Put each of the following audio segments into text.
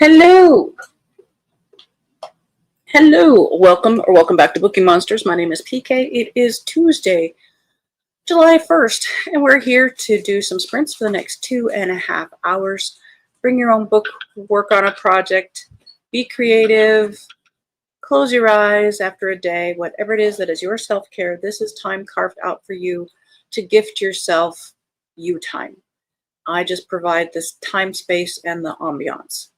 Hello. Hello. Welcome back to Bookeemonsters. My name is PK. It is Tuesday, July 1st, and we're here to do some sprints for the next 2.5 hours. Bring your own book, work on a project, be creative, close your eyes after a day, whatever it is that is your self-care. This is time carved out for you to gift yourself you time. I just provide this time, space, and the ambiance.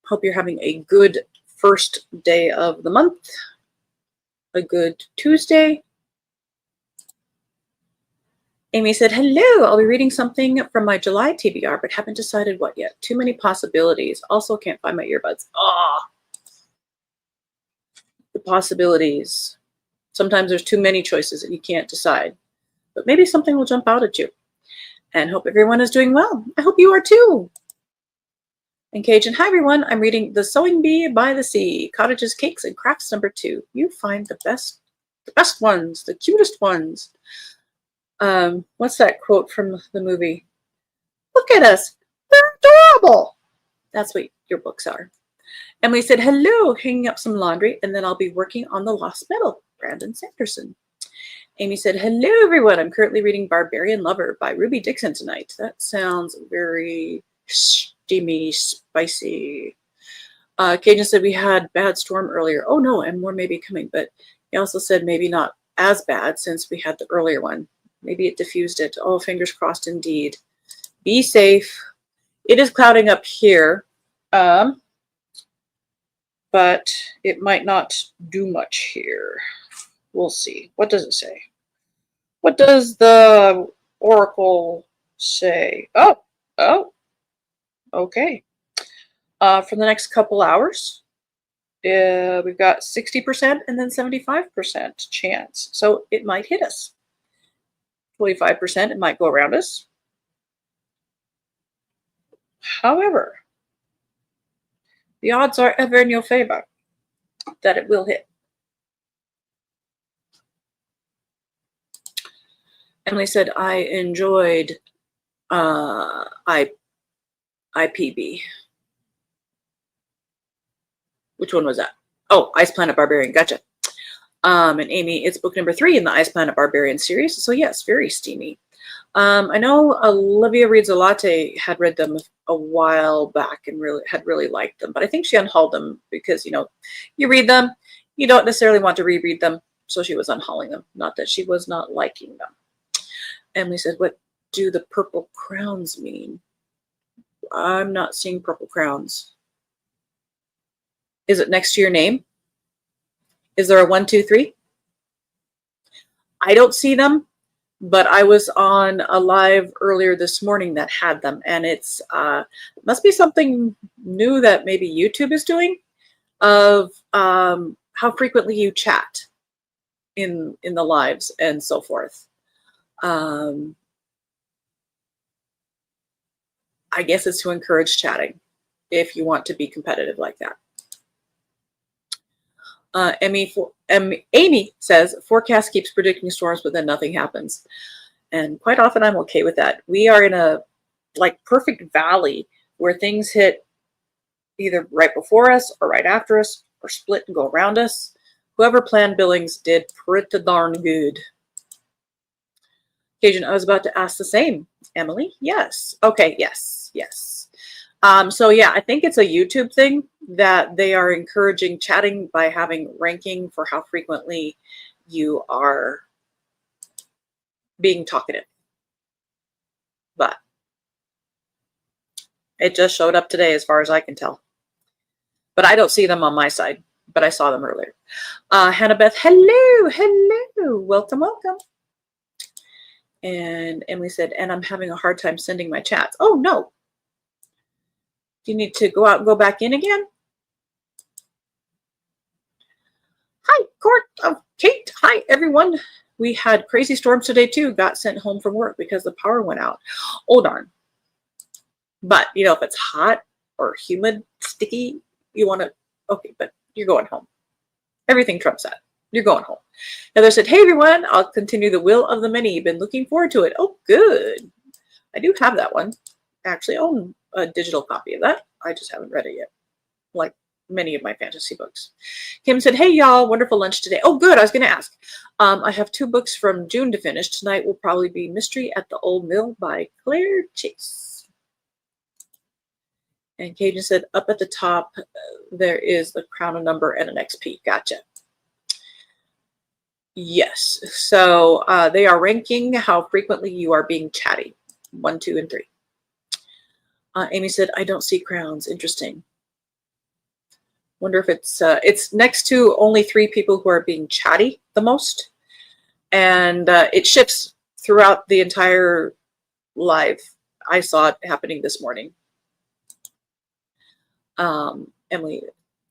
Hope you're having a good first day of the month, a good Tuesday. Amy said, hello, I'll be reading something from my July TBR, but haven't decided what yet. Too many possibilities. Also can't find my earbuds. The possibilities. Sometimes there's too many choices and you can't decide, but maybe something will jump out at you. And hope everyone is doing well. I hope you are too. And Cajun, hi everyone, I'm reading The Sewing Bee by the Sea, Cottages, Cakes, and Crafts #2. You find the best ones, the cutest ones. What's that quote from the movie? Look at us, they're adorable. That's what your books are. Emily said, hello, hanging up some laundry, and then I'll be working on The Lost Metal, Brandon Sanderson. Amy said, hello everyone, I'm currently reading Barbarian Lover by Ruby Dixon tonight. That sounds very steamy, spicy. Cajun said we had bad storm earlier. Oh no, and more may be coming, but he also said maybe not as bad since we had the earlier one. Maybe it diffused it. Oh, fingers crossed indeed. Be safe. It is clouding up here, but it might not do much here. We'll see. What does it say? What does the oracle say? Oh, okay. For the next couple hours, we've got 60% and then 75% chance. So it might hit us. 25%, it might go around us. However, the odds are ever in your favor that it will hit. Emily said, I enjoyed IPB. Which one was that? Oh, Ice Planet Barbarian. Gotcha. And Amy, it's book number 3 in the Ice Planet Barbarian series. So yes, very steamy. I know Olivia Reads a Latte had read them a while back and had really liked them, but I think she unhauled them because, you read them, you don't necessarily want to reread them. So she was unhauling them. Not that she was not liking them. Emily said, what do the purple crowns mean? I'm not seeing purple crowns. Is it next to your name? Is there a 1, 2, 3? I don't see them, but I was on a live earlier this morning that had them, and it's must be something new that maybe YouTube is doing of how frequently you chat in the lives and so forth. I guess it's to encourage chatting if you want to be competitive like that. Amy says, forecast keeps predicting storms, but then nothing happens. And quite often I'm okay with that. We are in a perfect valley where things hit either right before us or right after us or split and go around us. Whoever planned Billings did pretty darn good. Cajun, I was about to ask the same. Emily? Yes. Okay, yes. So yeah, I think it's a YouTube thing that they are encouraging chatting by having ranking for how frequently you are being talkative. But it just showed up today as far as I can tell. But I don't see them on my side, but I saw them earlier. Hannah Beth, hello. Welcome. And Emily said, and I'm having a hard time sending my chats. Oh, no. Do you need to go out and go back in again? Hi, Court of Kate. Hi, everyone. We had crazy storms today, too. Got sent home from work because the power went out. Oh, darn. But, if it's hot or humid, sticky, you want to, okay, but you're going home. Everything trumps that. You're going home. Heather said, hey, everyone, I'll continue The Will of the Many. Been looking forward to it. Oh, good. I do have that one. I actually own a digital copy of that. I just haven't read it yet. like many of my fantasy books. Kim said, hey, y'all, wonderful lunch today. Oh, good. I was going to ask. I have 2 books from June to finish. Tonight will probably be Mystery at the Old Mill by Claire Chase. And Cajun said, up at the top, there is a crown, a number, and an XP. Gotcha. Yes. So they are ranking how frequently you are being chatty. 1, 2, and 3. Amy said, I don't see crowns. Interesting. Wonder if it's next to only 3 people who are being chatty the most. And it shifts throughout the entire live. I saw it happening this morning. Emily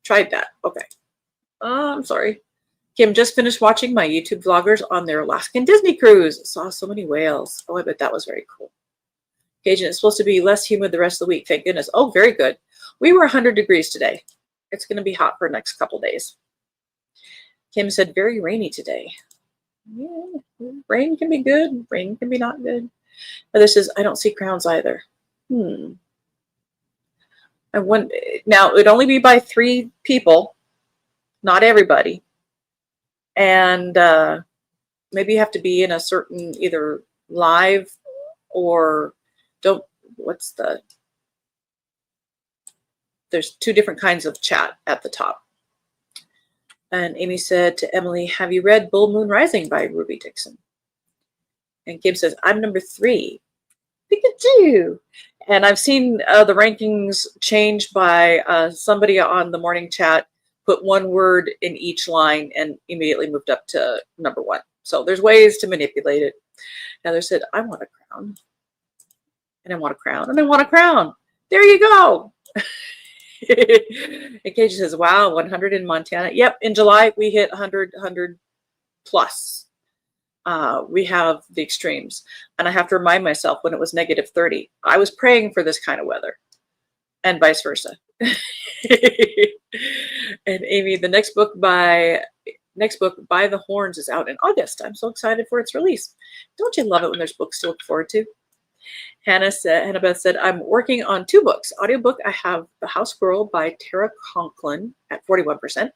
tried that. Okay. I'm sorry. Kim just finished watching my YouTube vloggers on their Alaskan Disney cruise. Saw so many whales. Oh, I bet that was very cool. Cajun, it's supposed to be less humid the rest of the week. Thank goodness. Oh, very good. We were 100 degrees today. It's going to be hot for the next couple days. Kim said, very rainy today. Yeah, rain can be good. Rain can be not good. Heather says, I don't see crowns either. I wonder, now, it would only be by 3 people, not everybody. And maybe you have to be in a certain either live or don't, there's 2 different kinds of chat at the top. And Amy said to Emily, have you read Bull Moon Rising by Ruby Dixon? And Kim says, I'm number 3. Pikachu. And I've seen the rankings change by somebody on the morning chat put 1 word in each line and immediately moved up to number 1. So there's ways to manipulate it. Heather said, I want a crown. And I want a crown. And I want a crown. There you go. And Cage says, wow, 100 in Montana. Yep, in July we hit 100 plus. We have the extremes. And I have to remind myself when it was negative 30, I was praying for this kind of weather and vice versa. And Amy, the next book by the Horns is out in August. I'm so excited for its release. Don't you love it when there's books to look forward to? Hannah-Beth said, I'm working on 2 books. Audiobook, I have The House Girl by Tara Conklin at 41%.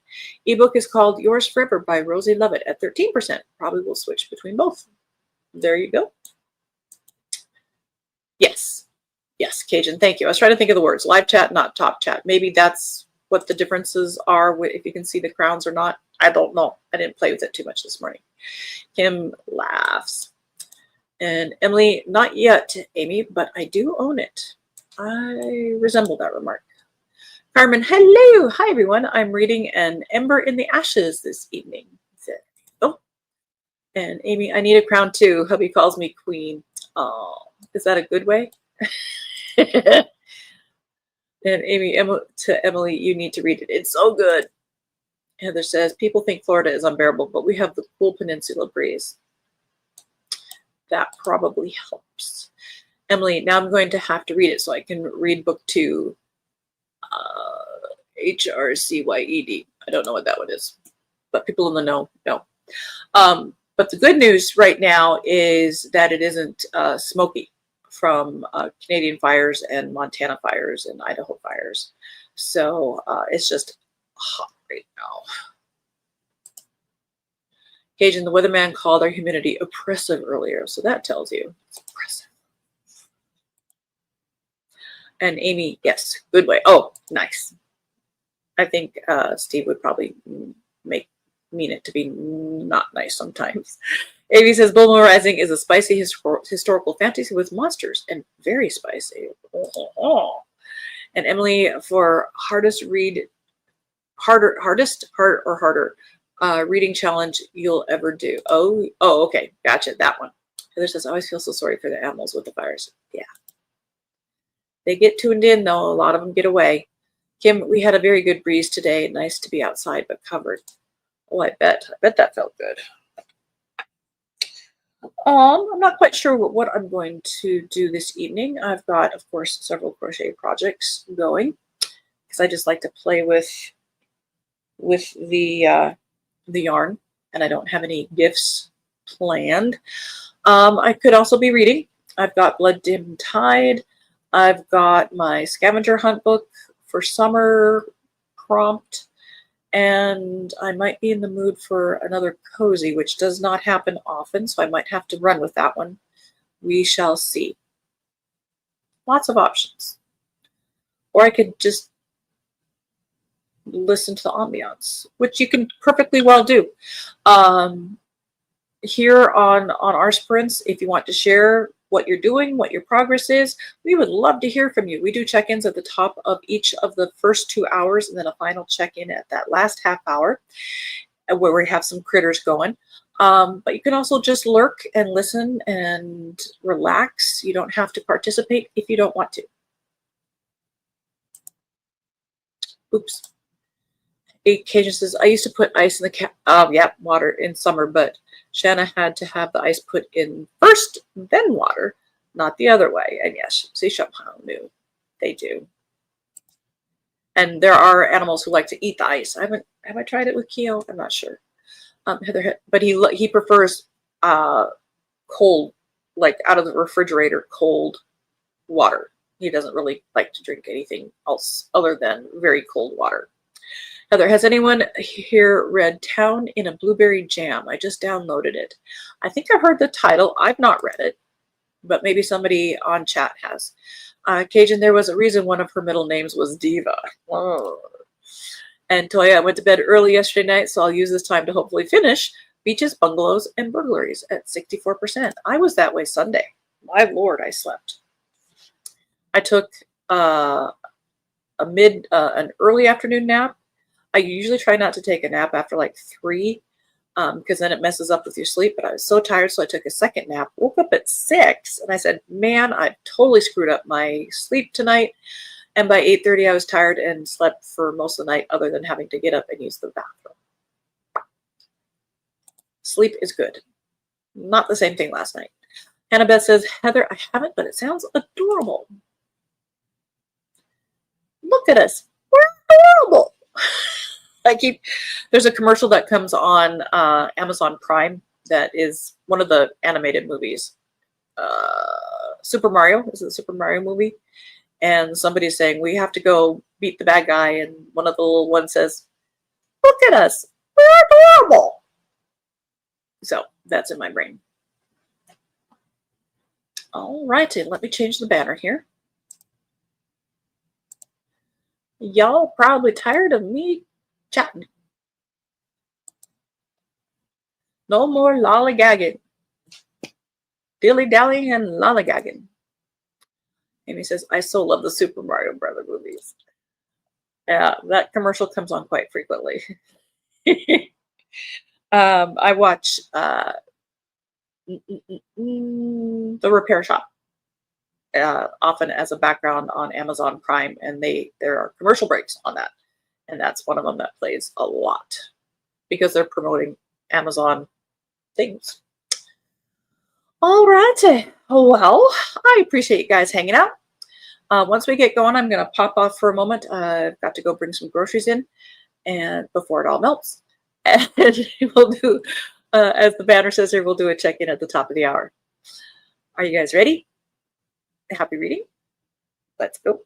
Ebook is called Yours Forever by Rosie Lovett at 13%. Probably will switch between both. There you go. Yes. Yes, Cajun, thank you. I was trying to think of the words. Live chat, not top chat. Maybe that's what the differences are, if you can see the crowns or not. I don't know. I didn't play with it too much this morning. Kim laughs. And Emily, not yet, Amy, but I do own it. I resemble that remark. Carmen, hello. Hi, everyone. I'm reading An Ember in the Ashes this evening. Oh, and Amy, I need a crown too. Hubby calls me queen. Oh, is that a good way? And Amy, to Emily, you need to read it. It's so good. Heather says, people think Florida is unbearable, but we have the cool peninsula breeze. That probably helps. Emily, now I'm going to have to read it so I can read book 2. HRCYED. I don't know what that one is, but people in the know know. But the good news right now is that it isn't smoky from Canadian fires and Montana fires and Idaho fires. So it's just hot right now. Cajun, the weatherman called our humidity oppressive earlier, so that tells you it's oppressive. And Amy, yes, good way. Oh, nice. I think Steve would probably mean it to be not nice sometimes. Amy says, Bull Moon Rising is a spicy historical fantasy with monsters and very spicy. And Emily, for hardest reading challenge you'll ever do. Oh, okay. Gotcha. That one. Heather says, I always feel so sorry for the animals with the fires. Yeah. They get tuned in, though. A lot of them get away. Kim, we had a very good breeze today. Nice to be outside, but covered. Oh, I bet that felt good. I'm not quite sure what I'm going to do this evening. I've got, of course, several crochet projects going because I just like to play with the yarn, and I don't have any gifts planned. I could also be reading. I've got Blood Dim Tide. I've got my scavenger hunt book for summer prompt, and I might be in the mood for another cozy, which does not happen often, so I might have to run with that one. We shall see. Lots of options. Or I could just listen to the ambiance, which you can perfectly well do. Here on our sprints, if you want to share what you're doing, what your progress is, we would love to hear from you. We do check-ins at the top of each of the first 2 hours and then a final check-in at that last half hour where we have some critters going. But you can also just lurk and listen and relax. You don't have to participate if you don't want to. Oops. Occasion says, I used to put ice in the water in summer, but Shanna had to have the ice put in first, then water, not the other way. And yes, see, Champagne knew. They do. And there are animals who like to eat the ice. Have I tried it with Keo? I'm not sure. Heather, but he prefers cold, like out of the refrigerator, cold water. He doesn't really like to drink anything else other than very cold water. Heather, has anyone here read Town in a Blueberry Jam? I just downloaded it. I think I've heard the title. I've not read it, but maybe somebody on chat has. Cajun, there was a reason one of her middle names was Diva. Oh. And Toya, I went to bed early yesterday night, so I'll use this time to hopefully finish Beaches, Bungalows, and Burglaries at 64%. I was that way Sunday. My Lord, I slept. I took an early afternoon nap. I usually try not to take a nap after like 3 because then it messes up with your sleep. But I was so tired, so I took a second nap. Woke up at 6, and I said, man, I've totally screwed up my sleep tonight. And by 8:30, I was tired and slept for most of the night other than having to get up and use the bathroom. Sleep is good. Not the same thing last night. Annabeth says, Heather, I haven't, but it sounds adorable. Look at us. We're adorable. There's a commercial that comes on Amazon Prime that is one of the animated movies. Super Mario. Is it the Super Mario movie? And somebody's saying, we have to go beat the bad guy. And one of the little ones says, look at us. We're adorable. So that's in my brain. All righty. Let me change the banner here. Y'all probably tired of me chatting. No more lollygagging. Dilly-dallying and lollygagging. Amy says, I so love the Super Mario Brother movies. Yeah, that commercial comes on quite frequently. I watch The Repair Shop often as a background on Amazon Prime, and there are commercial breaks on that. And that's one of them that plays a lot because they're promoting Amazon things. All right. Well, I appreciate you guys hanging out. Once we get going, I'm going to pop off for a moment. I've got to go bring some groceries in and before it all melts. And we'll do, as the banner says here, we'll do a check-in at the top of the hour. Are you guys ready? Happy reading? Let's go.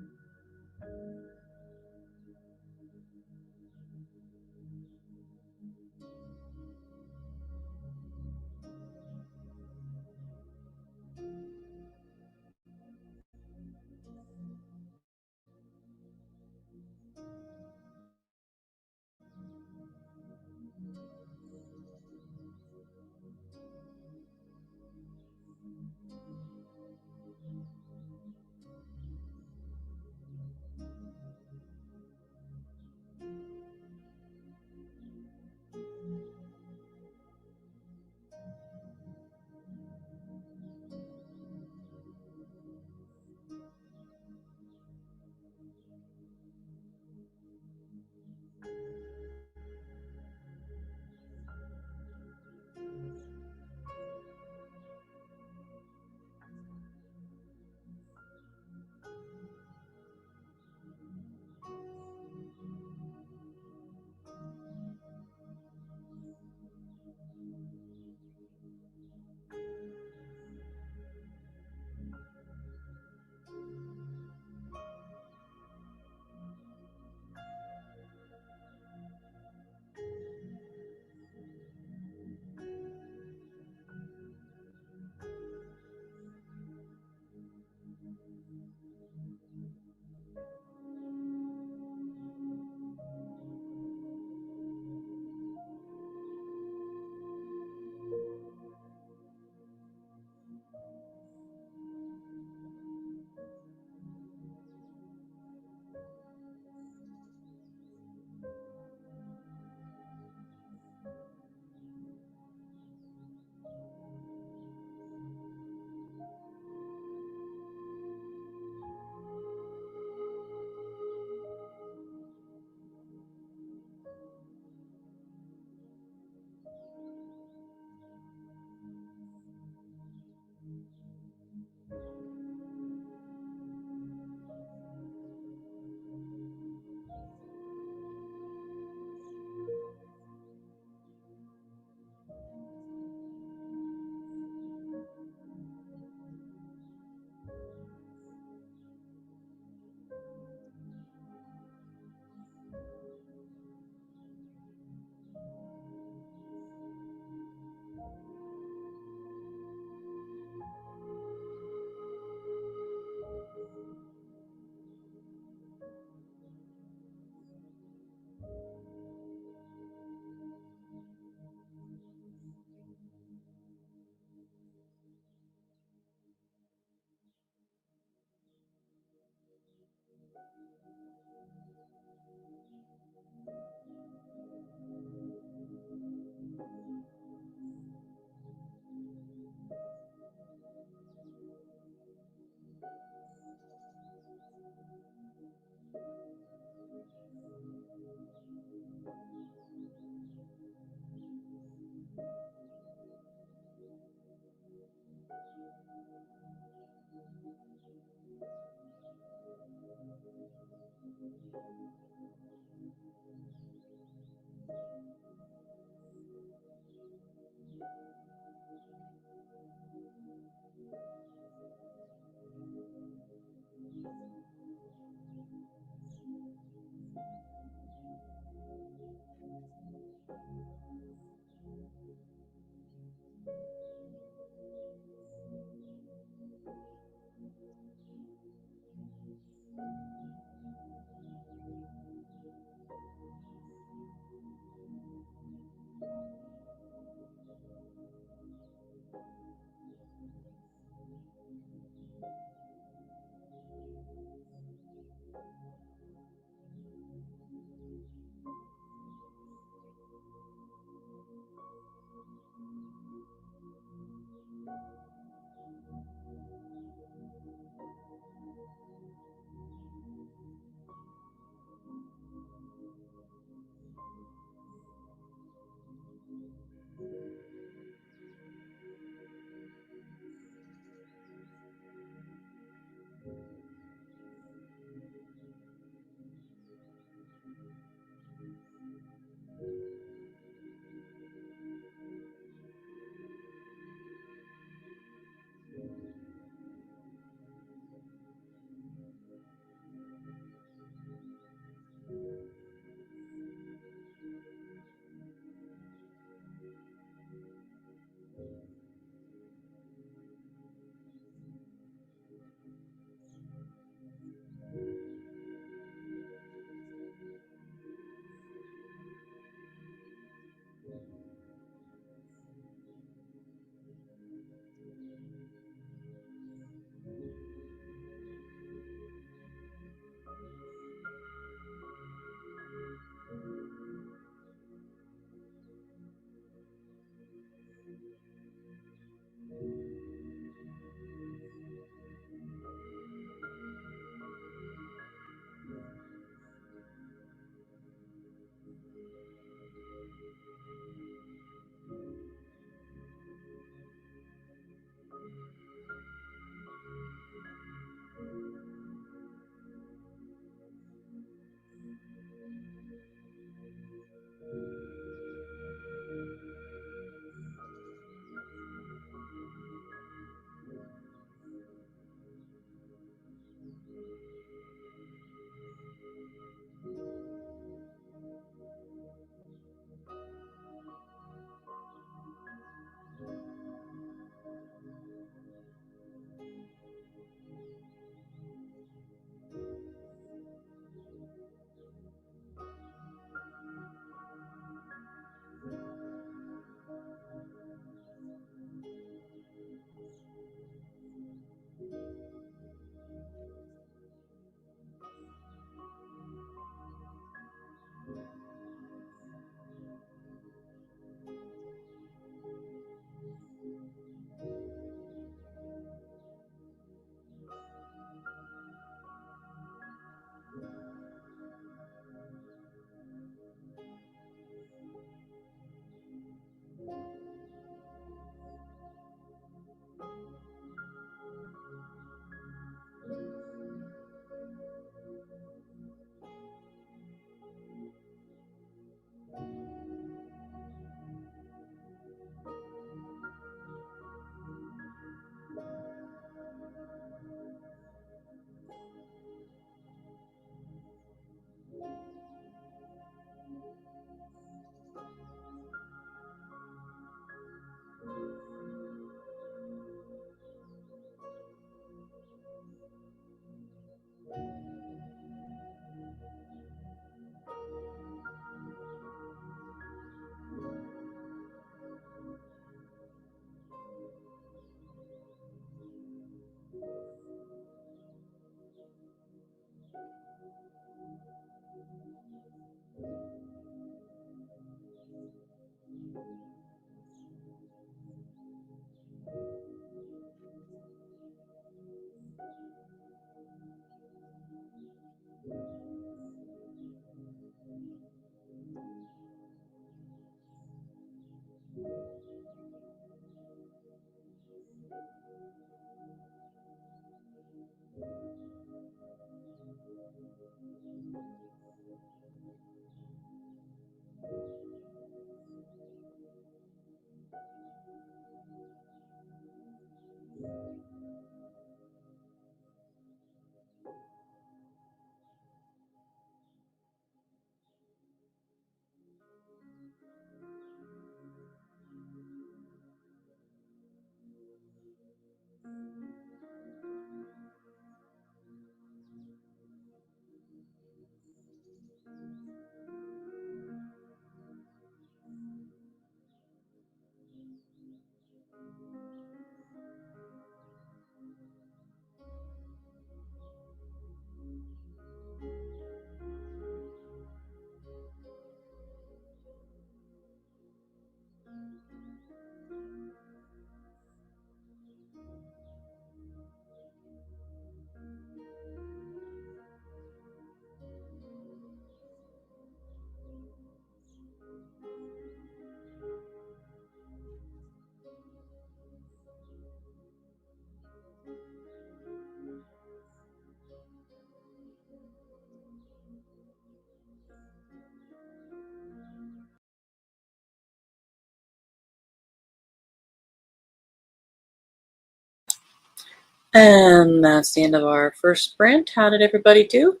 And that's the end of our first sprint. How did everybody do?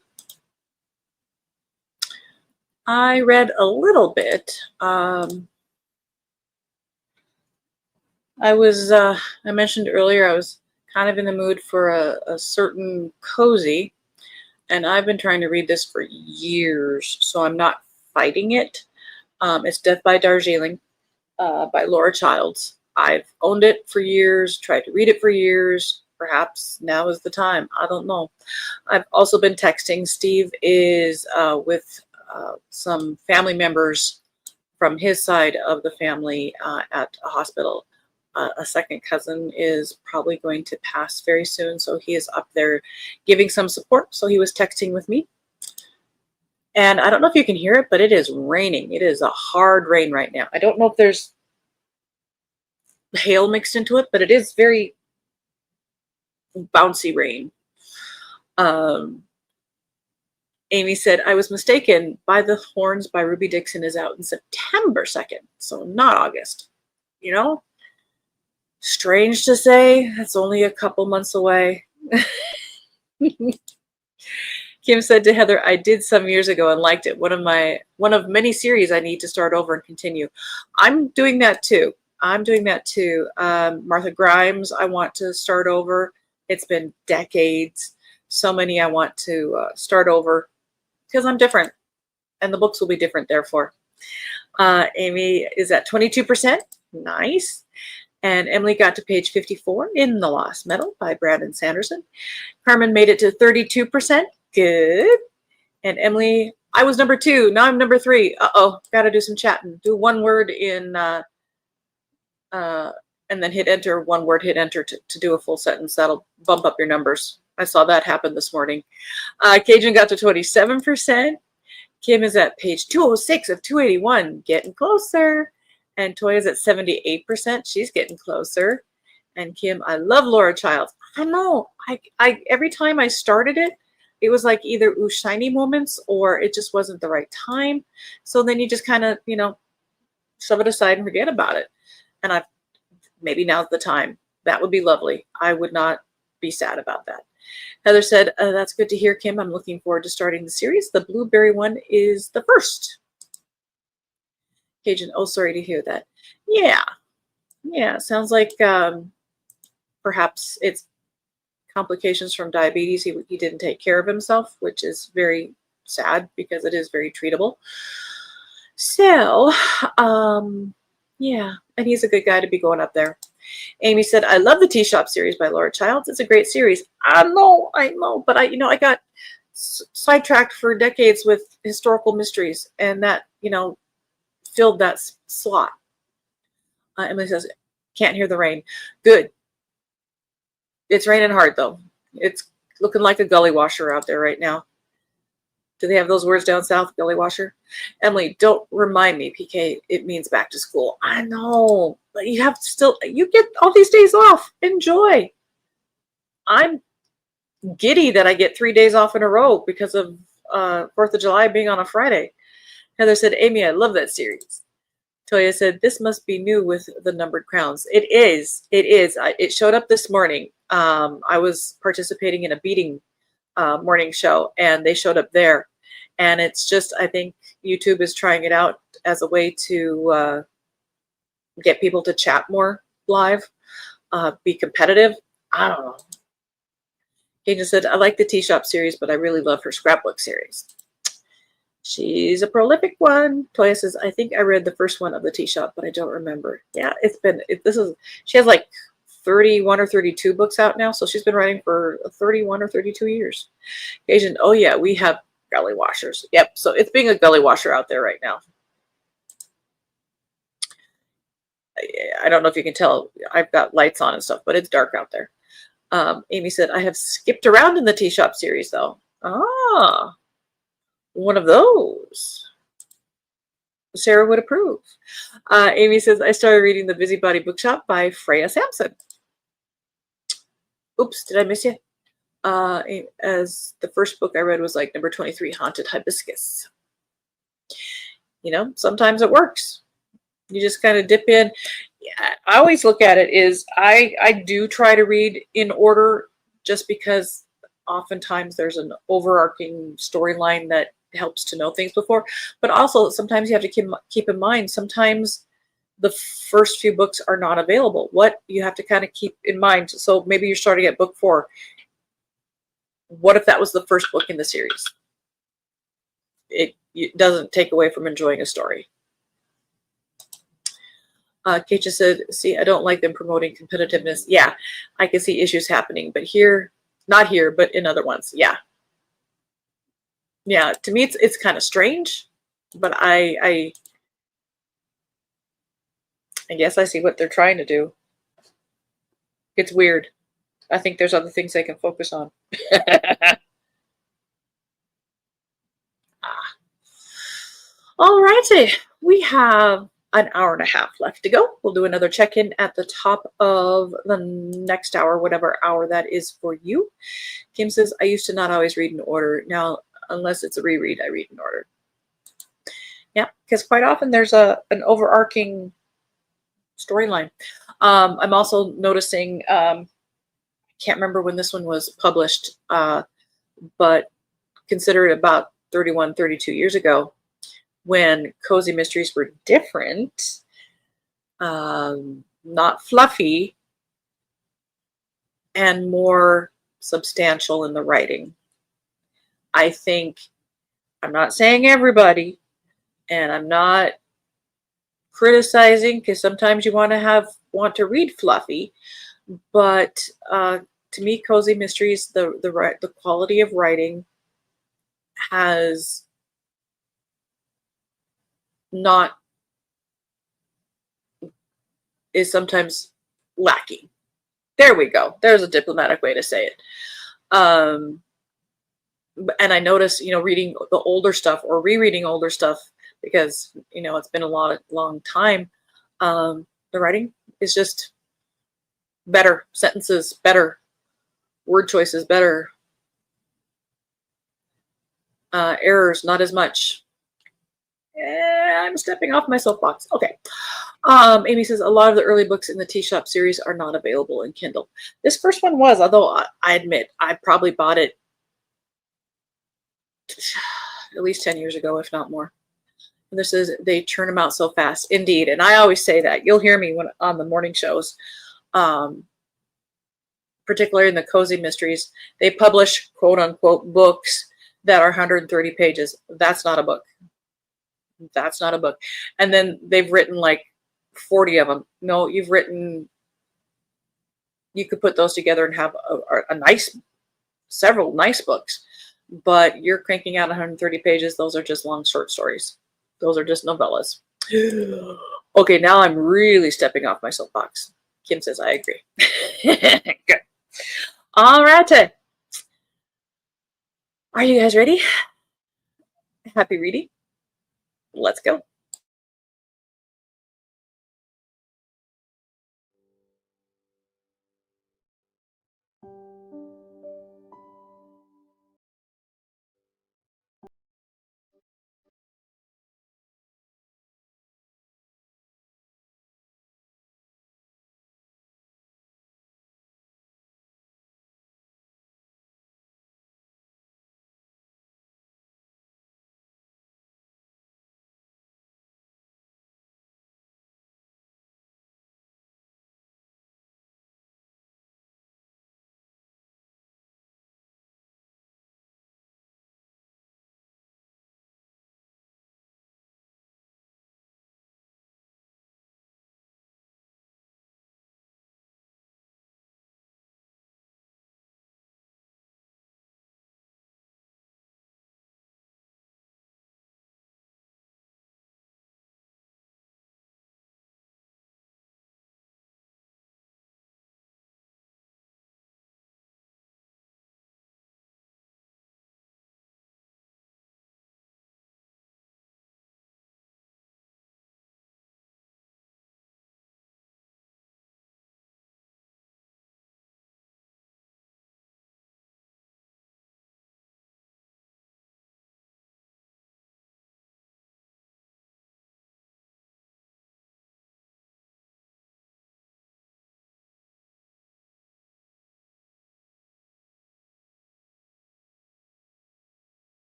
I read a little bit. I mentioned earlier I was kind of in the mood for a certain cozy, and I've been trying to read this for years, so I'm not fighting it. It's Death by Darjeeling by Laura Childs. I've owned it for years, tried to read it for years. Perhaps now is the time. I don't know. I've also been texting. Steve is with some family members from his side of the family at a hospital. A second cousin is probably going to pass very soon, so he is up there giving some support. So he was texting with me. And I don't know if you can hear it, but it is raining. It is a hard rain right now. I don't know if there's hail mixed into it, but it is very bouncy rain. Amy said, I was mistaken. By the Horns by Ruby Dixon is out in September 2nd, so not August. You know, strange to say, it's only a couple months away. Kim said to Heather, I did some years ago and liked it. One of many series I need to start over and continue. I'm doing that too. Martha Grimes, I want to start over. It's been decades. So many I want to start over because I'm different and the books will be different therefore. Amy is at 22%. Nice. And Emily got to page 54 in The Lost Metal by Brandon Sanderson. Carmen made it to 32%. Good. And Emily, I was number 2. Now I'm number 3. Uh-oh. Got to do some chatting. Do one word in, and then hit enter. One word, hit enter to do a full sentence. That'll bump up your numbers. I saw that happen this morning. Cajun got to 27%. Kim is at page 206 of 281. Getting closer. And Toya's at 78%. She's getting closer. And Kim, I love Laura Childs. I know. I every time I started it, it was like either shiny moments or it just wasn't the right time. So then you just kind of, shove it aside and forget about it. And maybe now's the time. That would be lovely. I would not be sad about that. Heather said, that's good to hear, Kim. I'm looking forward to starting the series. The blueberry one is the first. Cajun, oh, sorry to hear that. Yeah, sounds like perhaps it's complications from diabetes. He didn't take care of himself, which is very sad because it is very treatable. So, yeah, and he's a good guy to be going up there. Amy said, I love the Tea Shop series by Laura Childs. It's a great series. I know, but I got sidetracked for decades with historical mysteries, and that, filled that slot. Emily says, can't hear the rain. Good. It's raining hard, though. It's looking like a gully washer out there right now. Do they have those words down south, gully washer? Emily, don't remind me, PK. It means back to school. I know. But you get all these days off. Enjoy. I'm giddy that I get 3 days off in a row because of 4th of July being on a Friday. Heather said, Amy, I love that series. Toya said, this must be new with the numbered crowns. It is. It showed up this morning. I was participating in a beading morning show, and they showed up there. And it's just, I think YouTube is trying it out as a way to get people to chat more live, be competitive. I don't know. Kajan said, I like the Tea Shop series, but I really love her scrapbook series. She's a prolific one. Toya says, I think I read the first one of the Tea Shop, but I don't remember. Yeah, she has like 31 or 32 books out now, so she's been writing for 31 or 32 years. Asian, oh yeah, we have gully washers. Yep, so it's being a gully washer out there right now. I don't know if you can tell, I've got lights on and stuff, but it's dark out there. Amy said, I have skipped around in the Tea Shop series, though. Ah, one of those. Sarah would approve. Amy says, I started reading The Busybody Bookshop by Freya Sampson. Oops, did I miss you? As the first book I read was like number 23, Haunted Hibiscus. Sometimes it works. You just kind of dip in. Yeah, I always look at it is I do try to read in order just because oftentimes there's an overarching storyline that helps to know things before. But also sometimes you have to keep in mind, sometimes the first few books are not available. What you have to kind of keep in mind. So maybe you're starting at book 4. What if that was the first book in the series? It doesn't take away from enjoying a story. Kate just said, see, I don't like them promoting competitiveness. Yeah, I can see issues happening, but here, not here, but in other ones. Yeah. Yeah, to me, it's kind of strange, but I guess I see what they're trying to do. It's weird. I think there's other things they can focus on. All righty. We have an hour and a half left to go. We'll do another check-in at the top of the next hour, whatever hour that is for you. Kim says, I used to not always read in order. Now, unless it's a reread, I read in order. Yeah, because quite often there's an overarching storyline. I'm also noticing, I can't remember when this one was published, but consider it about 31, 32 years ago, when cozy mysteries were different, not fluffy, and more substantial in the writing. I think, I'm not saying everybody, and I'm not criticizing, because sometimes you want to read fluffy, but to me, cozy mysteries, the quality of writing has not is sometimes lacking. There we go. There's a diplomatic way to say it. And I notice, reading the older stuff or rereading older stuff, because, it's been a long time. The writing is just better. Sentences better. Word choices better. Errors not as much. I'm stepping off my soapbox. Okay. Amy says, a lot of the early books in the Tea Shop series are not available in Kindle. This first one was, although I admit I probably bought it at least 10 years ago, if not more. And this is, they churn them out so fast. Indeed. And I always say that. You'll hear me on the morning shows, particularly in the cozy mysteries. They publish quote unquote books that are 130 pages. That's not a book. That's not a book. And then they've written like 40 of them. No, you could put those together and have several nice books, but you're cranking out 130 pages. Those are just long short stories. Those are just novellas. Okay, now I'm really stepping off my soapbox. Kim says, I agree. Good. All right. Are you guys ready? Happy reading. Let's go.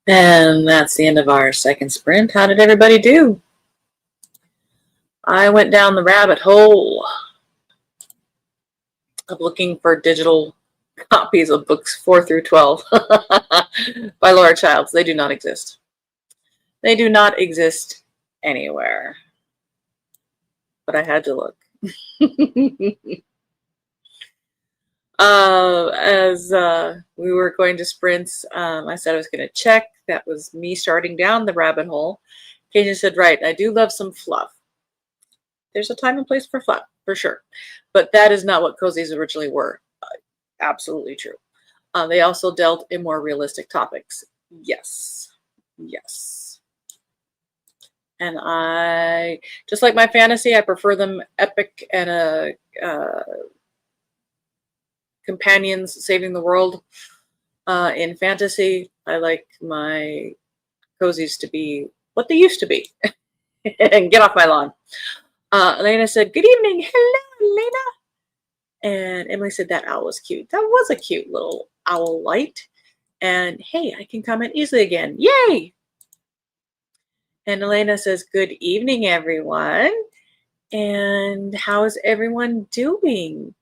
And that's the end of our second sprint. How did everybody do? I went down the rabbit hole of looking for digital copies of books 4 through 12 by Laura Childs. They do not exist. They do not exist anywhere. But I had to look. As we were going to sprints, I said I was going to check. That was me starting down the rabbit hole. Cajun said, right, I do love some fluff. There's a time and place for fluff, for sure. But that is not what cozies originally were. Absolutely true. They also dealt in more realistic topics. Yes. Yes. And I, just like my fantasy, I prefer them epic and companions saving the world. In fantasy, I like my cozies to be what they used to be. And get off my lawn. Elena said, good evening. Hello, Elena. And Emily said, that owl was cute. That was a cute little owl light. And hey, I can comment easily again. Yay! And Elena says, good evening, everyone. And how is everyone doing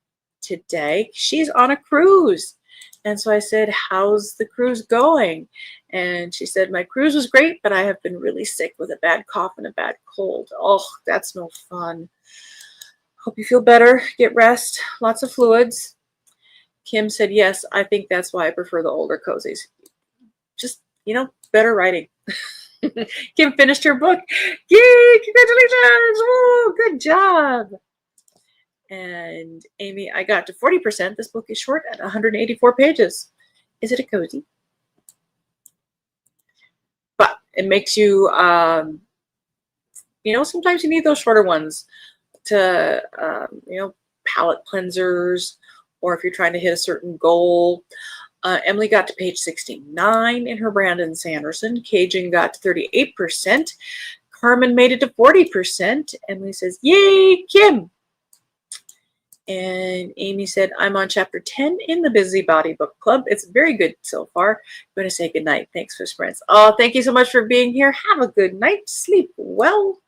today? She's on a cruise. And so I said, how's the cruise going? And she said, my cruise was great, but I have been really sick with a bad cough and a bad cold. Oh, that's no fun. Hope you feel better. Get rest. Lots of fluids. Kim said, yes, I think that's why I prefer the older cozies. Just, better writing. Kim finished her book. Yay, congratulations. Woo, good job. And Amy, I got to 40%. This book is short at 184 pages. Is it a cozy? But it makes you, sometimes you need those shorter ones to, palette cleansers, or if you're trying to hit a certain goal. Emily got to page 69 in her Brandon Sanderson. Cajun got to 38%. Carmen made it to 40%. Emily says, yay, Kim. And Amy said, I'm on chapter 10 in the Busybody Book Club. It's very good so far. I'm going to say good night. Thanks for sprints. Oh, thank you so much for being here. Have a good night. Sleep well.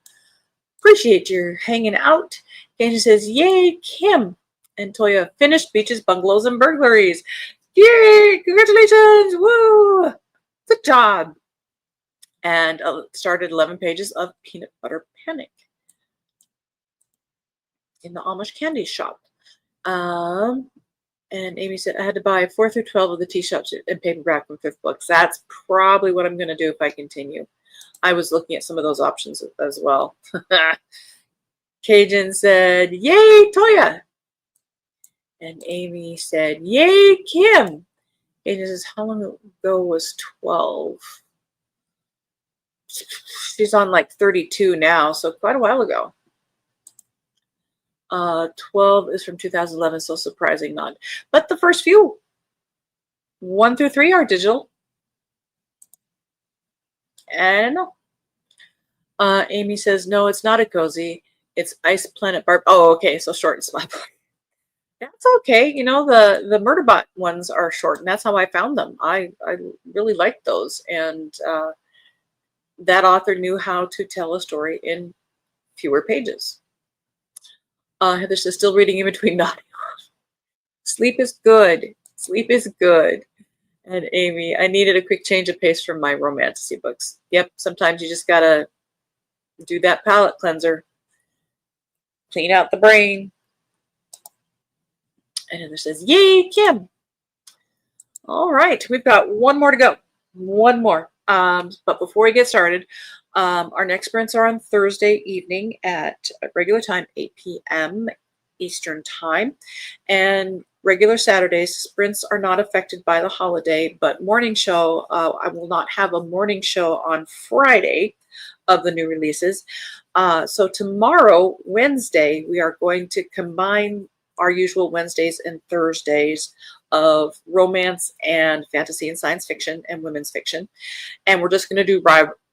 Appreciate your hanging out. Cajun says, yay, Kim. And Toya finished Beaches, Bungalows, and Burglaries. Yay! Congratulations! Woo! Good job. And started 11 pages of Peanut Butter Panic in the Amish candy shop. And Amy said, I had to buy 4 through 12 of the tea shops and paperback from Fifth Books. That's probably what I'm going to do if I continue. I was looking at some of those options as well. Cajun said, yay, Toya. And Amy said, yay, Kim. Cajun says, how long ago was 12? She's on like 32 now, so quite a while ago. 12 is from 2011, so surprising not. But the first few, 1 through 3 are digital. I don't know. Amy says, no, it's not a cozy. It's Ice Planet Barb. Oh, okay, so short and small. That's okay. The Murderbot ones are short, and that's how I found them. I really liked those. And that author knew how to tell a story in fewer pages. Heather says, still reading in between nodding. Sleep is good. Sleep is good. And Amy, I needed a quick change of pace from my romantasy books. Yep, sometimes you just gotta do that palette cleanser. Clean out the brain. And Heather says, yay, Kim. All right, we've got one more to go. One more. But before we get started, our next sprints are on Thursday evening at regular time, 8 p.m. Eastern time. And regular Saturdays, sprints are not affected by the holiday, but morning show, I will not have a morning show on Friday of the new releases. So tomorrow, Wednesday, we are going to combine our usual Wednesdays and Thursdays of romance and fantasy and science fiction and women's fiction. And we're just going to do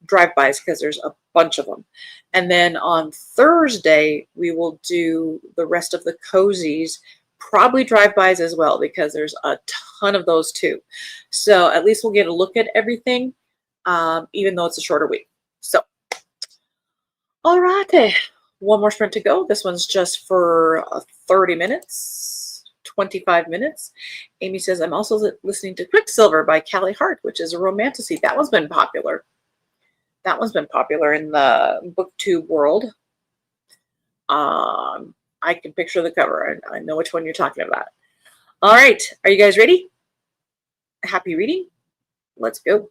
drive-bys because there's a bunch of them. And then on Thursday, we will do the rest of the cozies, probably drive-bys as well, because there's a ton of those too. So at least we'll get a look at everything. even though it's a shorter week. So, all right, one more sprint to go. This one's just for 30 minutes, 25 minutes. Amy says, I'm also listening to Quicksilver by Callie Hart, which is a romantasy. That one's been popular. That one's been popular in the booktube world. I can picture the cover. I know which one you're talking about. All right, are you guys ready? Happy reading. Let's go.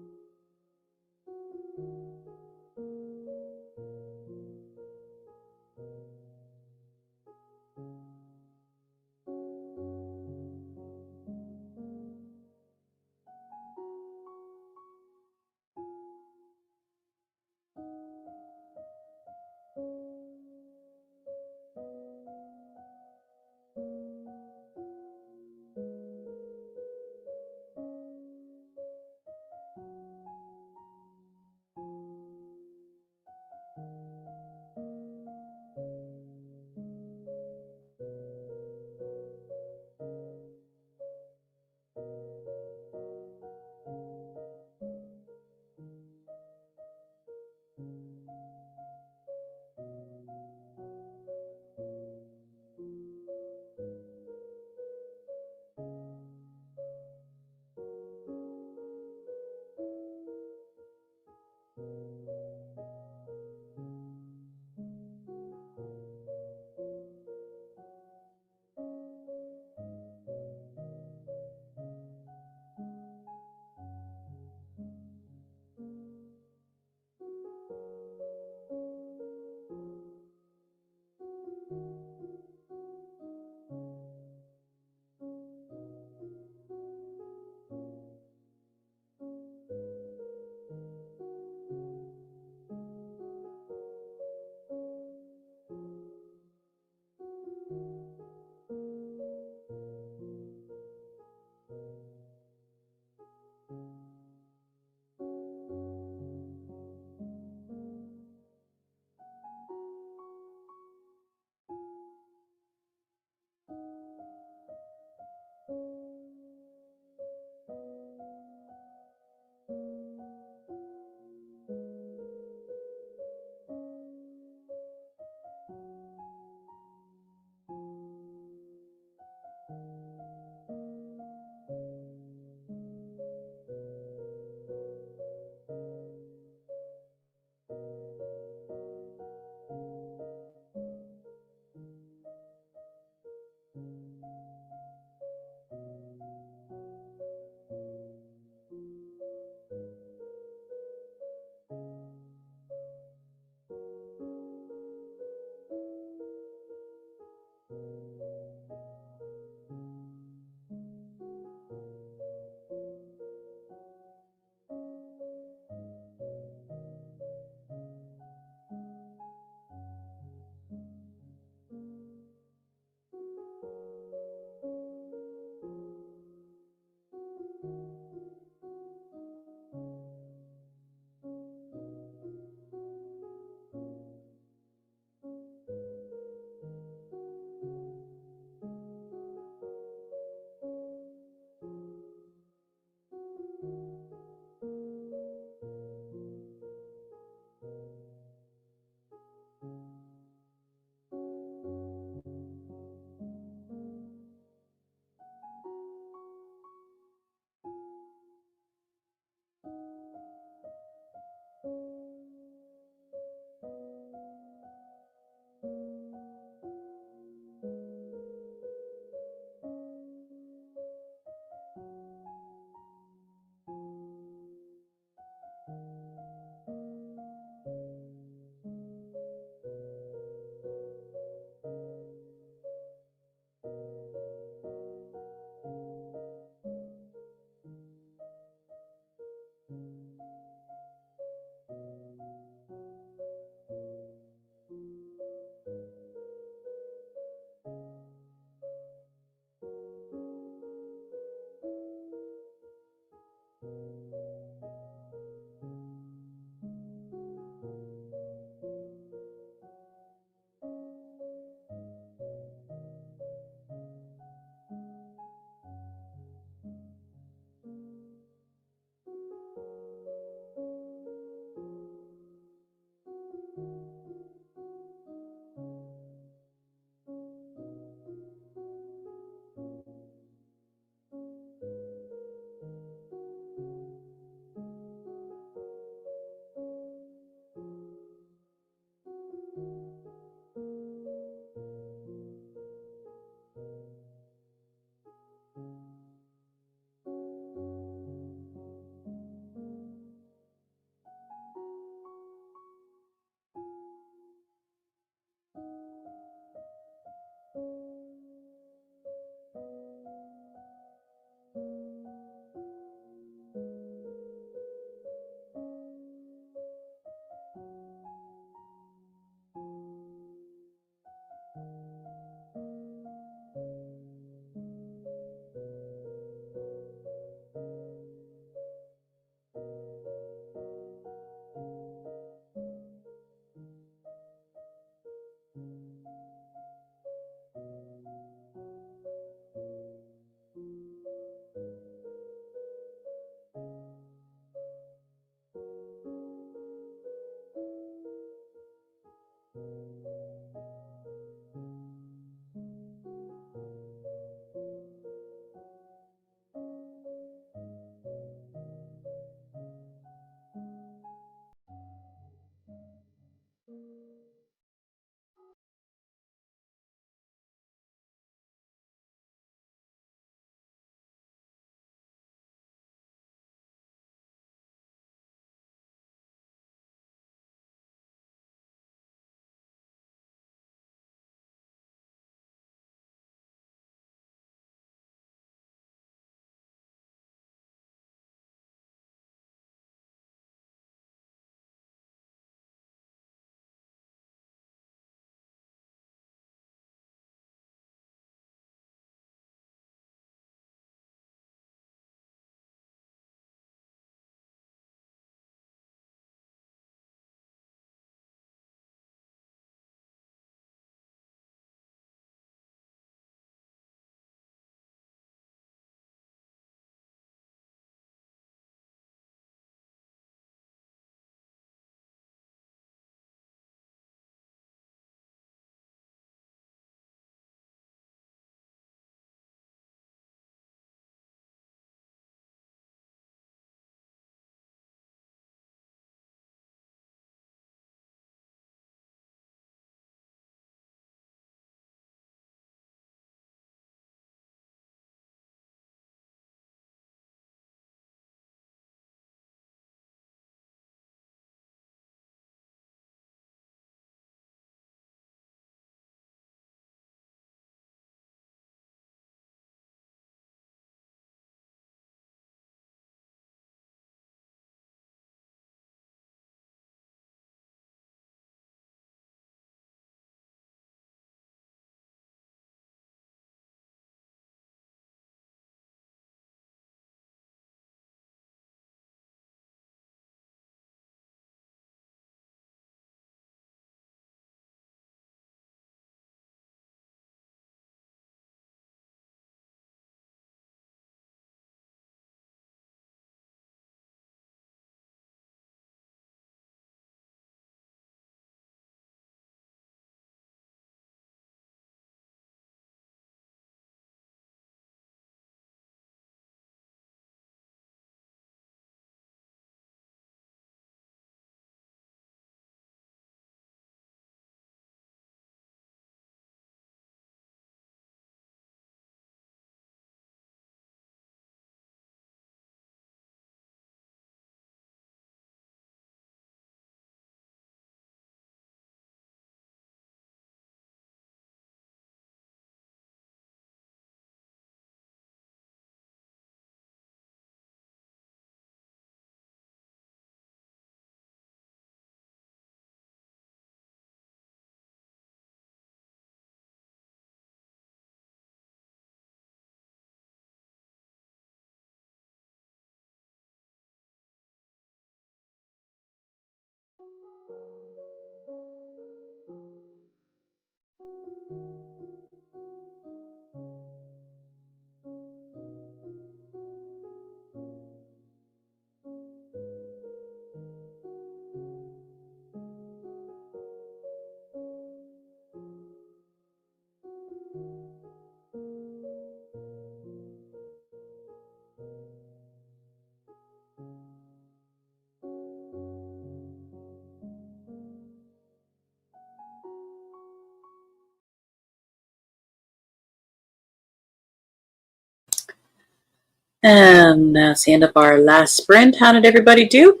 And that's the end of our last sprint. How did everybody do?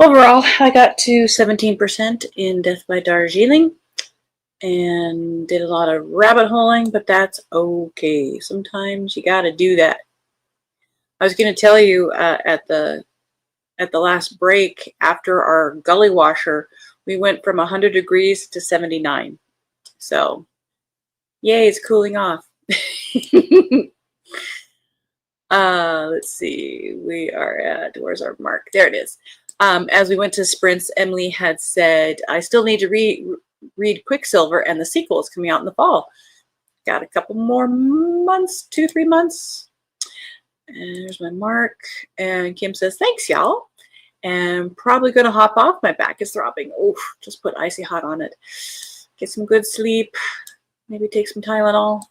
Overall, I got to 17% in Death by Darjeeling and did a lot of rabbit holing, but that's okay. Sometimes you got to do that. I was going to tell you at the last break, after our gully washer, we went from 100 degrees to 79. So, yay, it's cooling off. Let's see. We are at, where's our mark? There it is. As we went to sprints, Emily had said, I still need to read Quicksilver, and the sequel is coming out in the fall. Got a couple more months, 2-3 months. And there's my mark. And Kim says, thanks, y'all. And probably going to hop off. My back is throbbing. Oof, just put icy hot on it. Get some good sleep. Maybe take some Tylenol.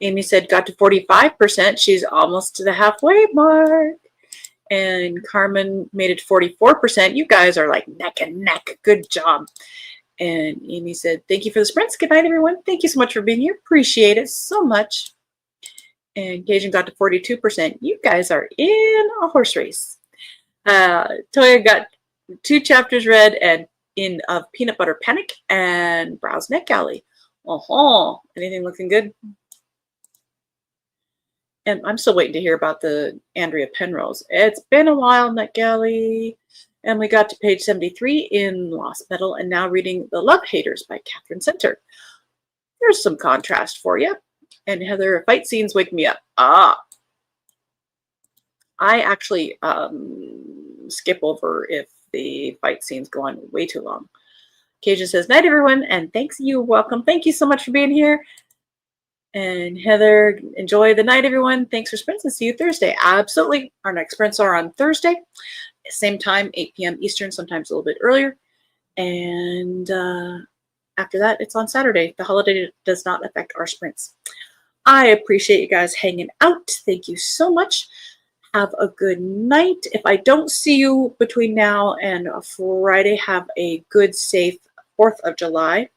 Amy said, got to 45%. She's almost to the halfway mark. And Carmen made it 44%. You guys are like neck and neck. Good job. And Amy said, thank you for the sprints. Good night, everyone. Thank you so much for being here. Appreciate it so much. And Cajun got to 42%. You guys are in a horse race. Toya got 2 chapters read and of Peanut Butter Panic and Browse Neck Alley. Anything looking good? And I'm still waiting to hear about the Andrea Penrose. It's been a while, NetGalley. And we got to page 73 in Lost Metal and now reading The Love Haters by Catherine Center. There's some contrast for you. And Heather, fight scenes wake me up. I actually skip over if the fight scenes go on way too long. Cajun says, night, everyone. And thanks, you welcome. Thank you so much for being here. And Heather, enjoy the night, everyone. Thanks for sprints and see you Thursday. Absolutely. Our next sprints are on Thursday, same time, 8 p.m. Eastern, sometimes a little bit earlier. And after that, it's on Saturday. The holiday does not affect our sprints. I appreciate you guys hanging out. Thank you so much. Have a good night. If I don't see you between now and Friday, have a good, safe 4th of July.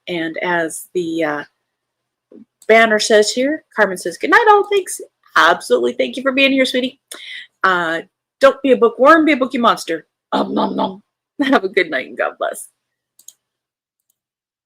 And as the banner says here, Carmen says, good night, all. Thanks. Absolutely. Thank you for being here, sweetie. Don't be a bookworm, be a bookie monster. Nom nom. Have a good night and God bless.